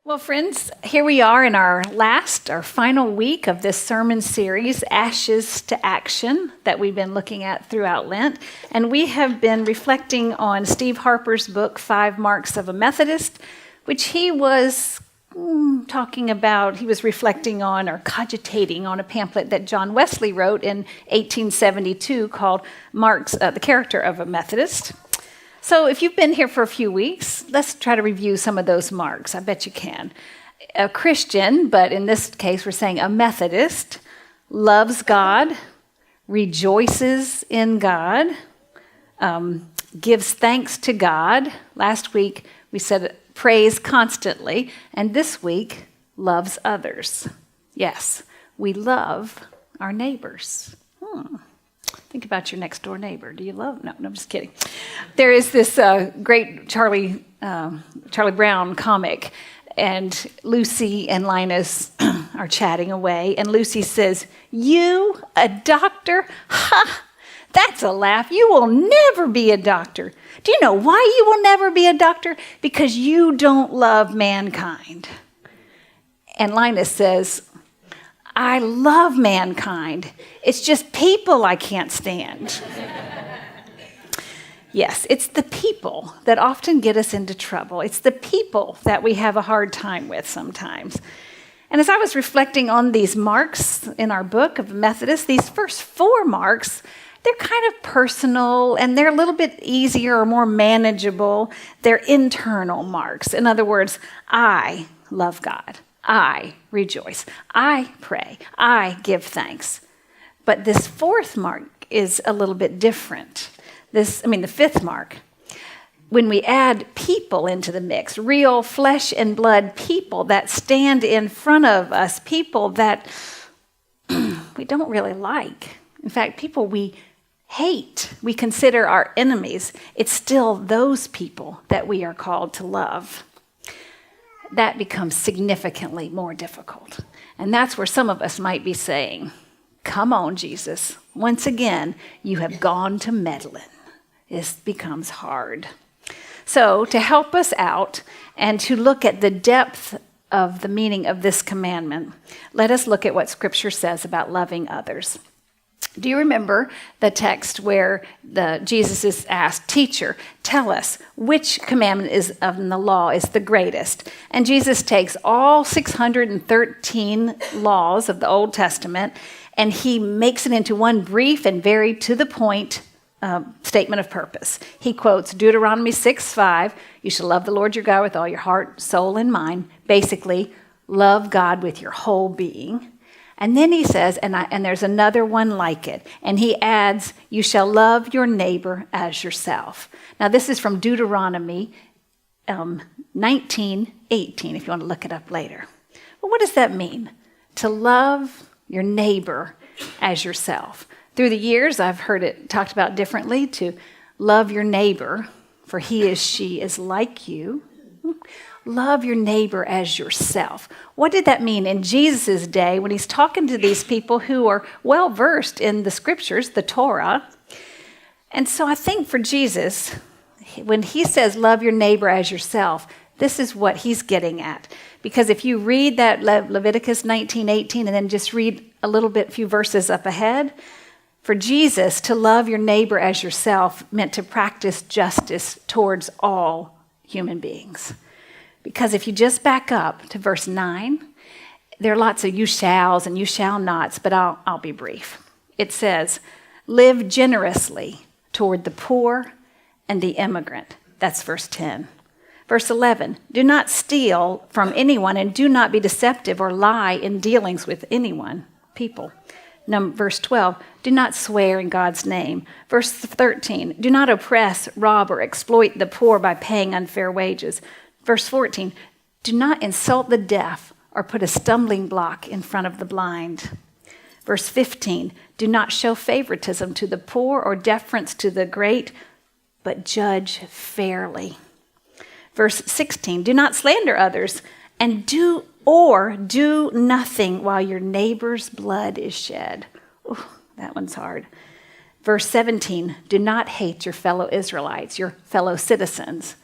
Well, friends, here we are in our final week of this sermon series, Ashes to Action, that we've been looking at throughout Lent. And we have been reflecting on Steve Harper's book, 5 Marks of a Methodist, which he was he was reflecting on or cogitating on a pamphlet that John Wesley wrote in 1872 called The Character of a Methodist. So if you've been here for a few weeks, let's try to review some of those marks. I bet you can. A Christian, but in this case we're saying a Methodist, loves God, rejoices in God, gives thanks to God. Last week we said praise constantly, and this week loves others. Yes, we love our neighbors. Think about your next door neighbor. Do you love? No, I'm just kidding. There is this great Charlie Brown comic, and Lucy and Linus are chatting away, and Lucy says, "You, a doctor? Ha! That's a laugh. You will never be a doctor. Do you know why you will never be a doctor? Because you don't love mankind." And Linus says, "I love mankind. It's just people I can't stand." Yes, it's the people that often get us into trouble. It's the people that we have a hard time with sometimes. And as I was reflecting on these marks in our book of Methodist, these first 4 marks, they're kind of personal and they're a little bit easier or more manageable. They're internal marks. In other words, I love God. I rejoice. I pray. I give thanks. But this 4th mark is a little bit different. The 5th mark, when we add people into the mix, real flesh and blood people that stand in front of us, people that we don't really like. In fact, people we hate, we consider our enemies. It's still those people that we are called to love. That becomes significantly more difficult. And that's where some of us might be saying, "Come on, Jesus. Once again, you have gone to meddling." This becomes hard. So to help us out and to look at the depth of the meaning of this commandment, let us look at what Scripture says about loving others. Do you remember the text where Jesus is asked, "Teacher, tell us which commandment in the law is the greatest?" And Jesus takes all 613 laws of the Old Testament and he makes it into one brief and very to the point statement of purpose. He quotes Deuteronomy 6:5, "You shall love the Lord your God with all your heart, soul, and mind." Basically, love God with your whole being. And then he says, and there's another one like it, and he adds, "You shall love your neighbor as yourself." Now this is from Deuteronomy 19:18, if you want to look it up later. Well, what does that mean? To love your neighbor as yourself. Through the years, I've heard it talked about differently, to love your neighbor, for she is like you. Love your neighbor as yourself. What did that mean in Jesus' day when he's talking to these people who are well-versed in the scriptures, the Torah? And so I think for Jesus, when he says love your neighbor as yourself, this is what he's getting at. Because if you read that Leviticus 19:18 and then just read a few verses up ahead, for Jesus, to love your neighbor as yourself meant to practice justice towards all human beings. Because if you just back up to verse 9, there are lots of you shalls and you shall nots, but I'll be brief. It says, live generously toward the poor and the immigrant. That's verse 10. Verse 11, do not steal from anyone and do not be deceptive or lie in dealings with anyone, people. Verse 12, do not swear in God's name. Verse 13, do not oppress, rob, or exploit the poor by paying unfair wages. Verse 14, do not insult the deaf or put a stumbling block in front of the blind. Verse 15, do not show favoritism to the poor or deference to the great, but judge fairly. Verse 16, do not slander others and do nothing while your neighbor's blood is shed. Ooh, that one's hard. Verse 17, do not hate your fellow Israelites, your fellow citizens.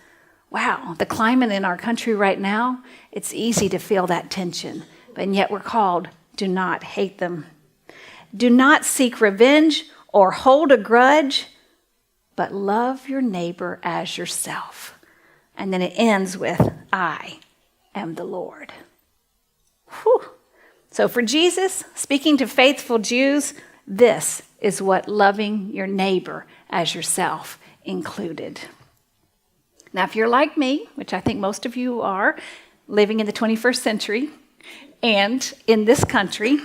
wow, the climate in our country right now, it's easy to feel that tension. And yet we're called, do not hate them. Do not seek revenge or hold a grudge, but love your neighbor as yourself. And then it ends with, I am the Lord. Whew. So for Jesus, speaking to faithful Jews, this is what loving your neighbor as yourself included. Now, if you're like me, which I think most of you are, living in the 21st century and in this country,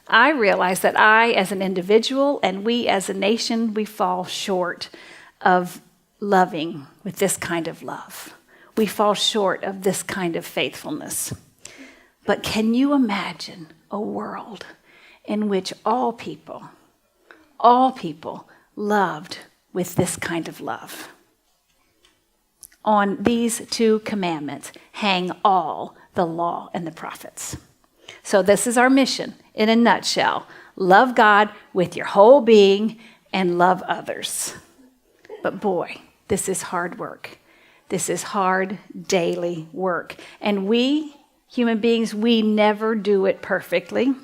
I realize that I, as an individual, and we as a nation, we fall short of loving with this kind of love. We fall short of this kind of faithfulness. But can you imagine a world in which all people loved with this kind of love? On these two commandments hang all the law and the prophets. So this is our mission in a nutshell. Love God with your whole being and love others. But boy, this is hard work. This is hard daily work. And we, human beings, we never do it perfectly.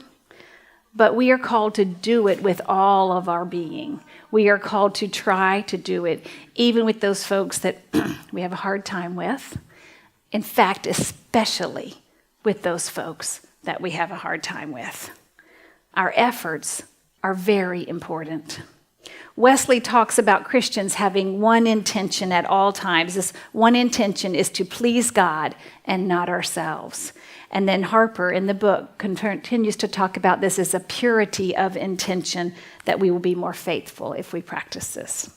But we are called to do it with all of our being. We are called to try to do it, even with those folks that we have a hard time with. In fact, especially with those folks that we have a hard time with. Our efforts are very important. Wesley talks about Christians having one intention at all times. This one intention is to please God and not ourselves. And then Harper in the book continues to talk about this as a purity of intention, that we will be more faithful if we practice this.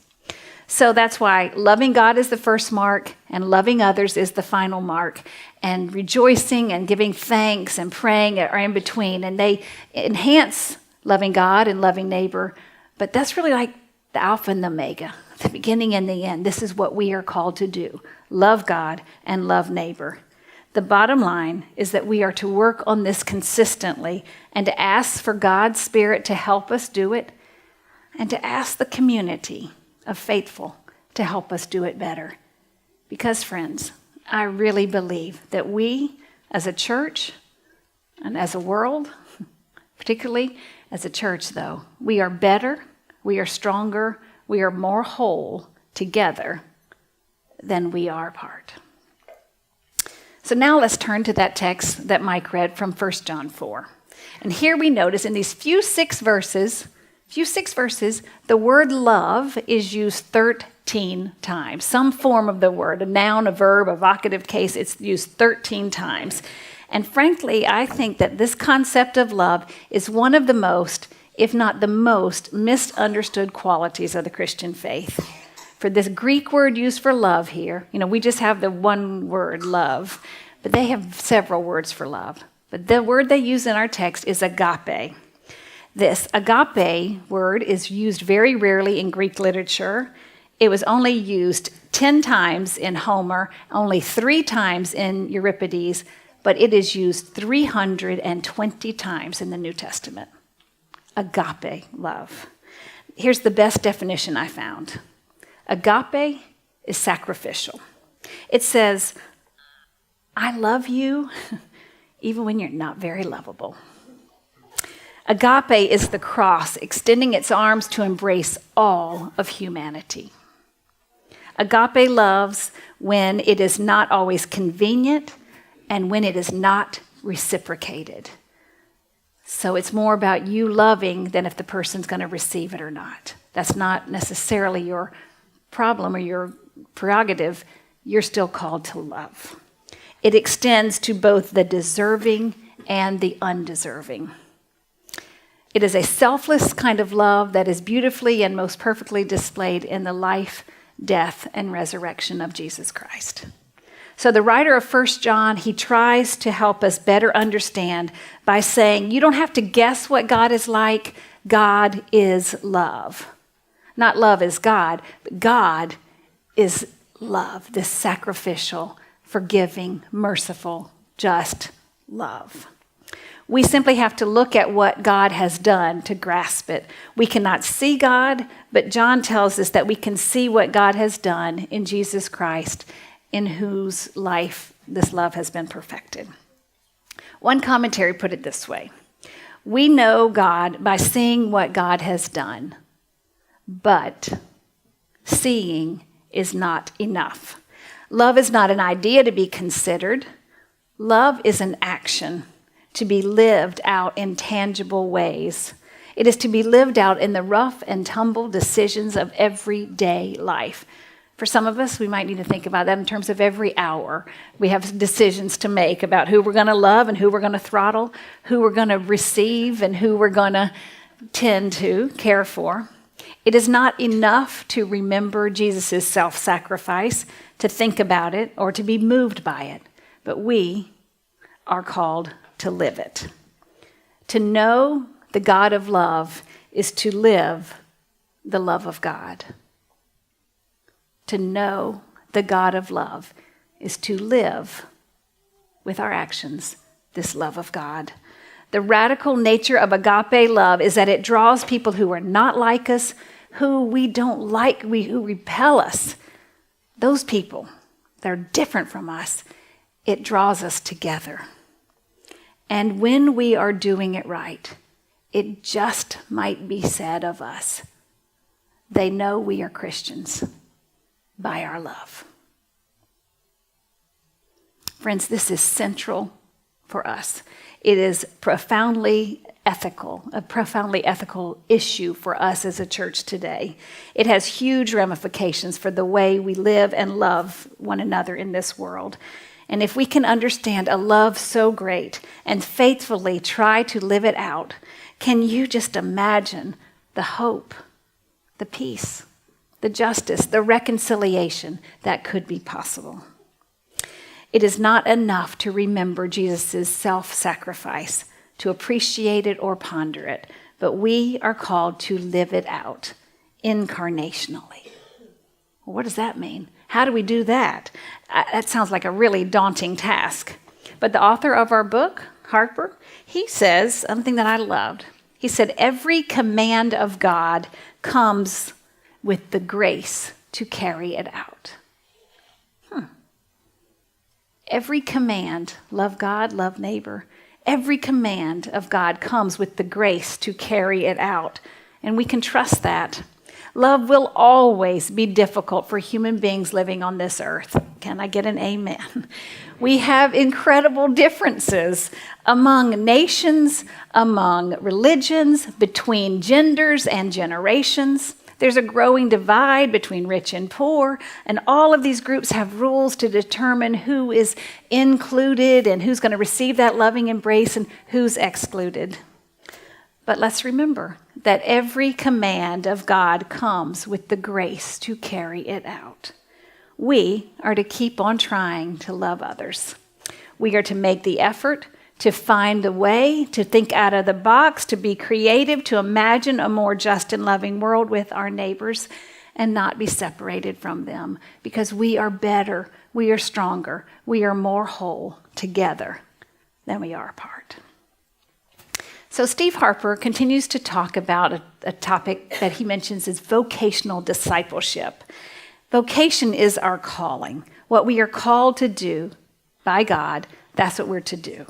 So that's why loving God is the first mark and loving others is the final mark. And rejoicing and giving thanks and praying are in between. And they enhance loving God and loving neighbor. But that's really like the Alpha and the Omega, the beginning and the end. This is what we are called to do. Love God and love neighbor. The bottom line is that we are to work on this consistently and to ask for God's Spirit to help us do it and to ask the community of faithful to help us do it better. Because, friends, I really believe that we as a church and as a world, particularly as a church though, we are better, we are stronger, we are more whole together than we are apart. So now let's turn to that text that Mike read from 1 John 4. And here we notice in these few six verses, the word love is used 13 times. Some form of the word, a noun, a verb, a vocative case, it's used 13 times. And frankly, I think that this concept of love is one of the most, if not the most, misunderstood qualities of the Christian faith. For this Greek word used for love here, we just have the one word, love, but they have several words for love. But the word they use in our text is agape. This agape word is used very rarely in Greek literature. It was only used 10 times in Homer, only 3 times in Euripides, but it is used 320 times in the New Testament. Agape love. Here's the best definition I found. Agape is sacrificial. It says, I love you even when you're not very lovable. Agape is the cross extending its arms to embrace all of humanity. Agape loves when it is not always convenient and when it is not reciprocated. So it's more about you loving than if the person's going to receive it or not. That's not necessarily your problem or your prerogative. You're still called to love. It extends to both the deserving and the undeserving. It is a selfless kind of love that is beautifully and most perfectly displayed in the life, death, and resurrection of Jesus Christ. So the writer of 1 John, he tries to help us better understand by saying, you don't have to guess what God is like. God is love. Not love is God, but God is love, this sacrificial, forgiving, merciful, just love. We simply have to look at what God has done to grasp it. We cannot see God, but John tells us that we can see what God has done in Jesus Christ, in whose life this love has been perfected. One commentary put it this way: we know God by seeing what God has done, but seeing is not enough. Love is not an idea to be considered. Love is an action to be lived out in tangible ways. It is to be lived out in the rough and tumble decisions of everyday life. For some of us, we might need to think about that in terms of every hour. We have decisions to make about who we're going to love and who we're going to throttle, who we're going to receive and who we're going to tend to, care for. It is not enough to remember Jesus' self-sacrifice, to think about it, or to be moved by it. But we are called to live it. To know the God of love is to live the love of God. To know the God of love is to live with our actions this love of God. The radical nature of agape love is that it draws people who are not like us, who we don't like, who repel us. Those people that are different from us, it draws us together. And when we are doing it right, it just might be said of us, they know we are Christians by our love. Friends, this is central for us. It is a profoundly ethical issue for us as a church today. It has huge ramifications for the way we live and love one another in this world. And if we can understand a love so great and faithfully try to live it out, can you just imagine the hope, the peace, the justice, the reconciliation that could be possible? It is not enough to remember Jesus' self-sacrifice, to appreciate it or ponder it, but we are called to live it out incarnationally. Well, what does that mean? How do we do that? That sounds like a really daunting task. But the author of our book, Harper, he says something that I loved. He said, every command of God comes with the grace to carry it out. Every command, love God, love neighbor, every command of God comes with the grace to carry it out. And we can trust that. Love will always be difficult for human beings living on this earth. Can I get an amen? We have incredible differences among nations, among religions, between genders and generations. There's a growing divide between rich and poor, and all of these groups have rules to determine who is included and who's going to receive that loving embrace and who's excluded. But let's remember that every command of God comes with the grace to carry it out. We are to keep on trying to love others. We are to make the effort to find a way, to think out of the box, to be creative, to imagine a more just and loving world with our neighbors and not be separated from them, because we are better, we are stronger, we are more whole together than we are apart. So Steve Harper continues to talk about a topic that he mentions is vocational discipleship. Vocation is our calling. What we are called to do by God, that's what we're to do.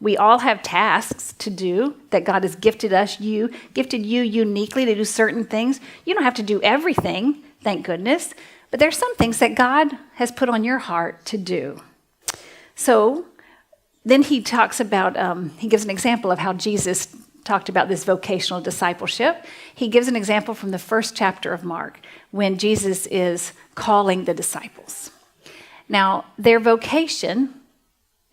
We all have tasks to do that God has gifted you uniquely to do certain things. You don't have to do everything, thank goodness, but there's some things that God has put on your heart to do. So then he talks about, he gives an example of how Jesus talked about this vocational discipleship. He gives an example from the first chapter of Mark when Jesus is calling the disciples. Now, their vocation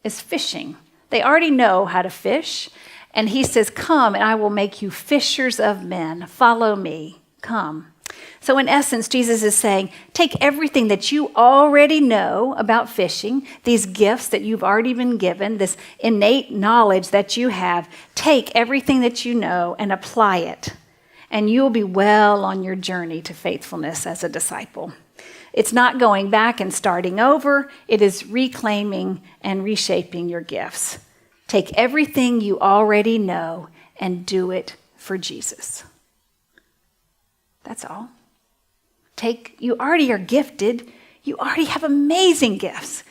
is fishing. They already know how to fish. And he says, come and I will make you fishers of men. Follow me. Come. So in essence, Jesus is saying, take everything that you already know about fishing, these gifts that you've already been given, this innate knowledge that you have, take everything that you know and apply it. And you'll be well on your journey to faithfulness as a disciple. It's not going back and starting over. It is reclaiming and reshaping your gifts. Take everything you already know and do it for Jesus. That's all. You already are gifted. You already have amazing gifts.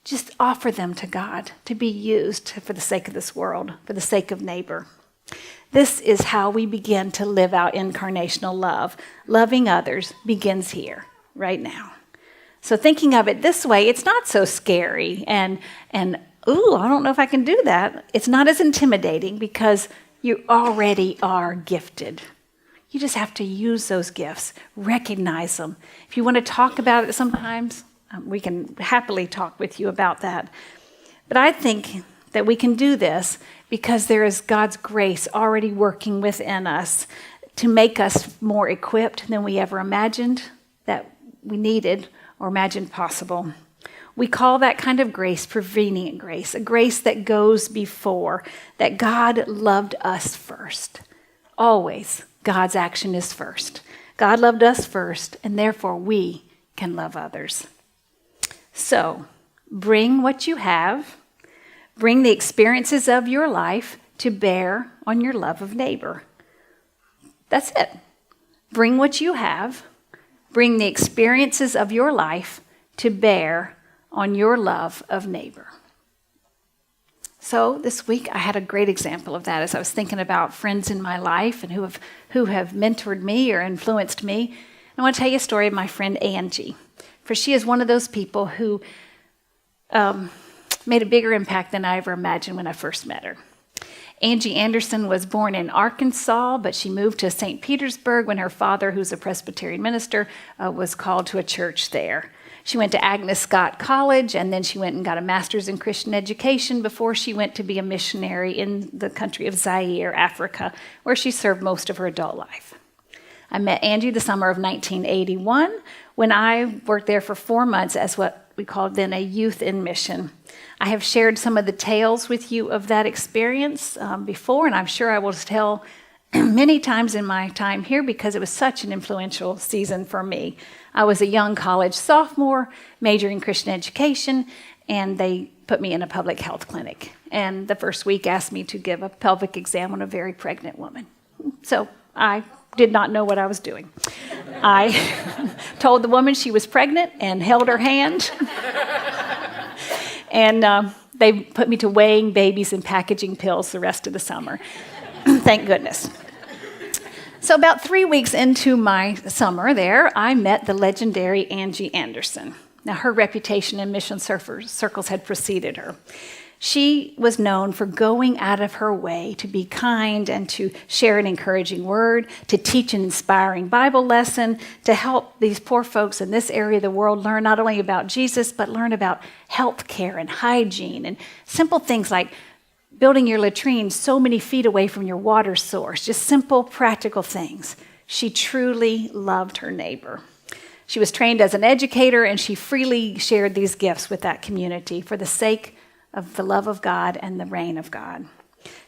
Just offer them to God to be used for the sake of this world, for the sake of neighbor. This is how we begin to live out incarnational love. Loving others begins here, right now. So thinking of it this way, it's not so scary and ooh, I don't know if I can do that. It's not as intimidating because you already are gifted. You just have to use those gifts, recognize them. If you want to talk about it sometimes, we can happily talk with you about that. But I think that we can do this because there is God's grace already working within us to make us more equipped than we ever imagined that we needed or imagined possible. We call that kind of grace prevenient grace, a grace that goes before, that God loved us first. Always, God's action is first. God loved us first, and therefore we can love others. So, bring what you have, bring the experiences of your life to bear on your love of neighbor. That's it. Bring what you have, bring the experiences of your life to bear on your love of neighbor. So this week I had a great example of that as I was thinking about friends in my life and who have mentored me or influenced me. I want to tell you a story of my friend Angie, for she is one of those people who made a bigger impact than I ever imagined when I first met her. Angie Anderson was born in Arkansas, but she moved to St. Petersburg when her father, who's a Presbyterian minister, was called to a church there. She went to Agnes Scott College, and then she went and got a master's in Christian education before she went to be a missionary in the country of Zaire, Africa, where she served most of her adult life. I met Angie the summer of 1981 when I worked there for 4 months as what we called then a youth in mission. I have shared some of the tales with you of that experience before, and I'm sure I will tell many times in my time here because it was such an influential season for me. I was a young college sophomore, majoring in Christian education, and they put me in a public health clinic. And the first week asked me to give a pelvic exam on a very pregnant woman. So I did not know what I was doing. I told the woman she was pregnant and held her hand. And they put me to weighing babies and packaging pills the rest of the summer. Thank goodness. So about 3 weeks into my summer there, I met the legendary Angie Anderson. Now, her reputation in mission circles had preceded her. She was known for going out of her way to be kind and to share an encouraging word, to teach an inspiring Bible lesson, to help these poor folks in this area of the world learn not only about Jesus, but learn about health care and hygiene and simple things like building your latrine so many feet away from your water source, just simple, practical things. She truly loved her neighbor. She was trained as an educator, and she freely shared these gifts with that community for the sake of the love of God and the reign of God.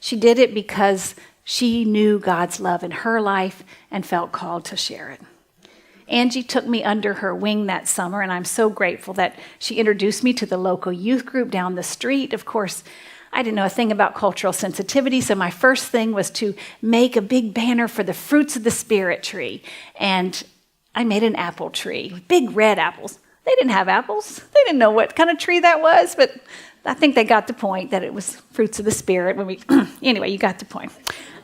She did it because she knew God's love in her life and felt called to share it. Angie took me under her wing that summer, and I'm so grateful that she introduced me to the local youth group down the street. Of course, I didn't know a thing about cultural sensitivity, so my first thing was to make a big banner for the Fruits of the Spirit tree. And I made an apple tree with big red apples. They didn't have apples. They didn't know what kind of tree that was, but I think they got the point that it was fruits of the Spirit. Anyway, you got the point.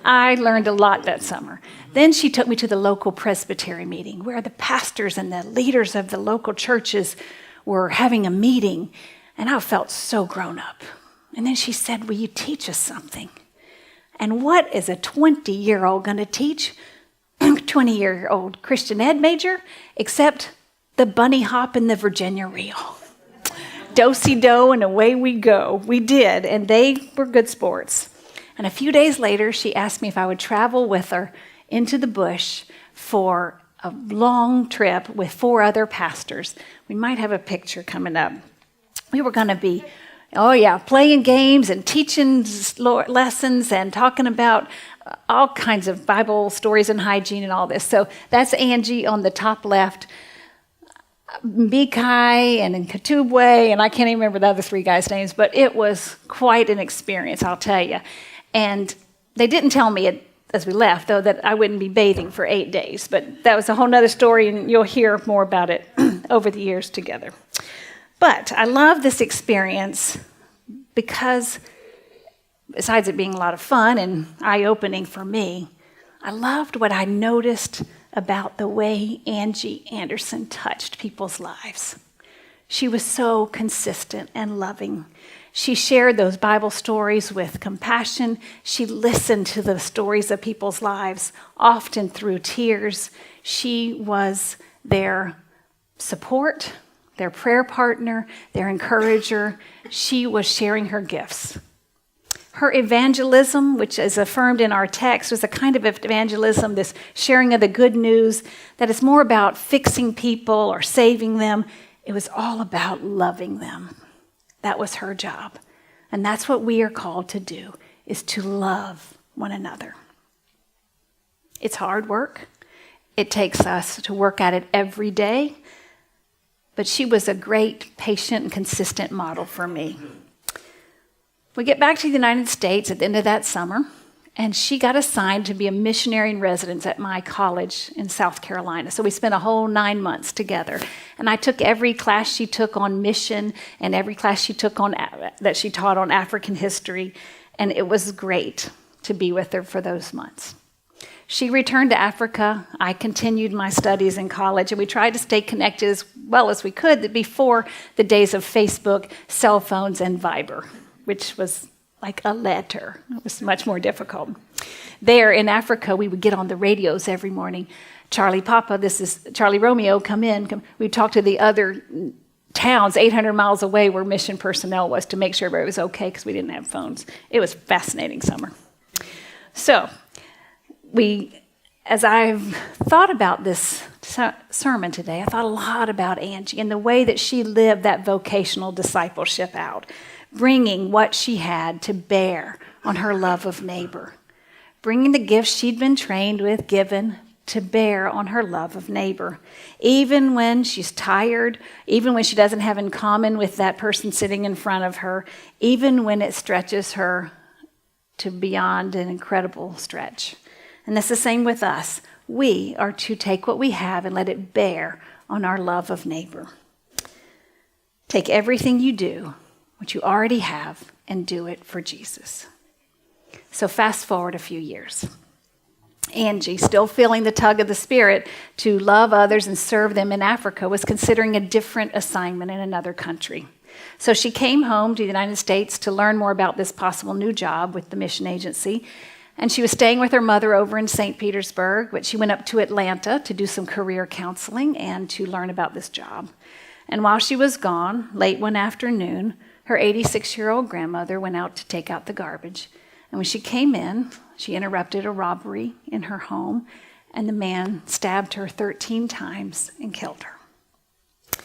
I learned a lot that summer. Then she took me to the local presbytery meeting where the pastors and the leaders of the local churches were having a meeting, and I felt so grown up. And then she said, will you teach us something? And what is a 20-year-old going to teach? 20-year-old Christian ed major, except the bunny hop and the Virginia reel. Do-si-do, and away we go. We did, and they were good sports. And a few days later, she asked me if I would travel with her into the bush for a long trip with 4 other pastors. We might have a picture coming up. We were going to be playing games and teaching lessons and talking about all kinds of Bible stories and hygiene and all this. So that's Angie on the top left, Bikai and Katubwe, and I can't even remember the other 3 guys' names, but it was quite an experience, I'll tell you. And they didn't tell me as we left, though, that I wouldn't be bathing for 8 days, but that was a whole nother story, and you'll hear more about it over the years together. But I love this experience because besides it being a lot of fun and eye-opening for me, I loved what I noticed about the way Angie Anderson touched people's lives. She was so consistent and loving. She shared those Bible stories with compassion. She listened to the stories of people's lives, often through tears. She was their support, their prayer partner, their encourager. She was sharing her gifts. Her evangelism, which is affirmed in our text, was a kind of evangelism, this sharing of the good news, that is more about fixing people or saving them. It was all about loving them. That was her job. And that's what we are called to do, is to love one another. It's hard work. It takes us to work at it every day. But she was a great, patient, and consistent model for me. We get back to the United States at the end of that summer, and she got assigned to be a missionary in residence at my college in South Carolina. So we spent a whole 9 months together. And I took every class she took on mission and every class she took on that she taught on African history, and it was great to be with her for those months. She returned to Africa. I continued my studies in college, and we tried to stay connected as well as we could before the days of Facebook, cell phones, and Viber, which was like a letter. It was much more difficult. There in Africa, we would get on the radios every morning. Charlie Papa, this is Charlie Romeo, come in. We'd talk to the other towns 800 miles away where mission personnel was to make sure everybody was okay because we didn't have phones. It was a fascinating summer. So as I've thought about this sermon today, I thought a lot about Angie and the way that she lived that vocational discipleship out, bringing what she had to bear on her love of neighbor, bringing the gifts she'd been trained with, given, to bear on her love of neighbor. Even when she's tired, even when she doesn't have in common with that person sitting in front of her, even when it stretches her to beyond an incredible stretch. And that's the same with us. We are to take what we have and let it bear on our love of neighbor. Take everything you do, what you already have, and do it for Jesus. So fast forward a few years. Angie, still feeling the tug of the Spirit to love others and serve them in Africa, was considering a different assignment in another country. So she came home to the United States to learn more about this possible new job with the mission agency. And she was staying with her mother over in St. Petersburg, but she went up to Atlanta to do some career counseling and to learn about this job. And while she was gone, late one afternoon, her 86-year-old grandmother went out to take out the garbage. And when she came in, she interrupted a robbery in her home, and the man stabbed her 13 times and killed her.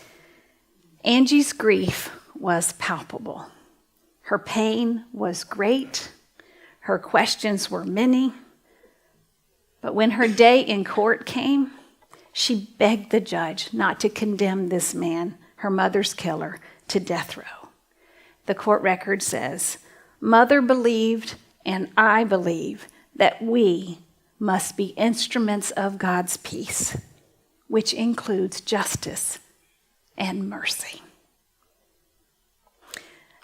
Angie's grief was palpable. Her pain was great. Her questions were many. But when her day in court came, she begged the judge not to condemn this man, her mother's killer, to death row. The court record says, "Mother believed and I believe that we must be instruments of God's peace, which includes justice and mercy.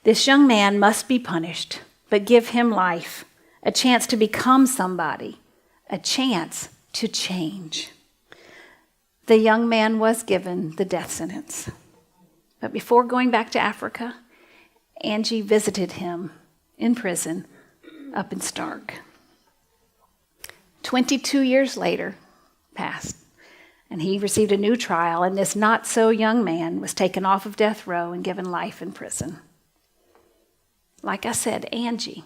This young man must be punished, but give him life, a chance to become somebody, a chance to change." The young man was given the death sentence. But before going back to Africa, Angie visited him in prison up in Stark. 22 years later passed, and he received a new trial, and this not-so-young man was taken off of death row and given life in prison. Like I said, Angie,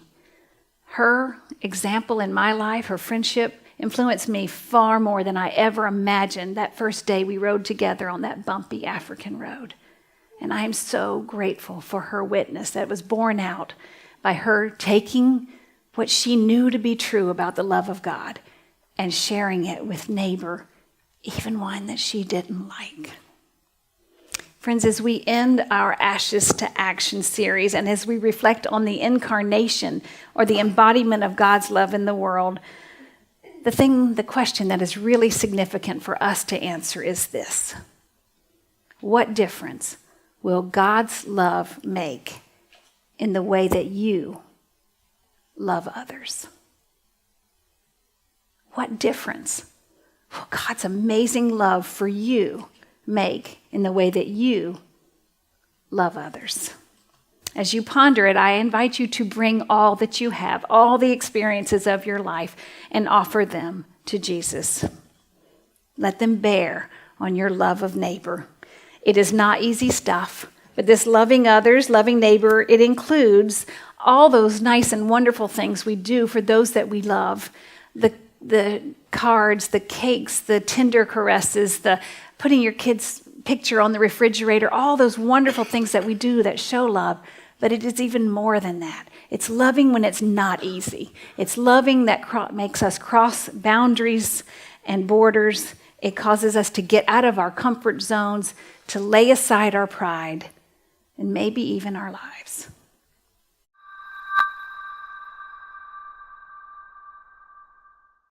her example in my life, her friendship, influenced me far more than I ever imagined that first day we rode together on that bumpy African road. And I am so grateful for her witness that was borne out by her taking what she knew to be true about the love of God and sharing it with neighbor, even one that she didn't like. Friends, as we end our Ashes to Action series and as we reflect on the incarnation or the embodiment of God's love in the world, the question that is really significant for us to answer is this: What difference will God's love make in the way that you love others? What difference will God's amazing love for you make in the way that you love others? As you ponder it, I invite you to bring all that you have, all the experiences of your life, and offer them to Jesus. Let them bear on your love of neighbor. It is not easy stuff, but this loving others, loving neighbor, it includes all those nice and wonderful things we do for those that we love. The cards, the cakes, the tender caresses, the putting your kid's picture on the refrigerator, all those wonderful things that we do that show love. But it is even more than that. It's loving when it's not easy. It's loving that makes us cross boundaries and borders. It causes us to get out of our comfort zones, to lay aside our pride, and maybe even our lives.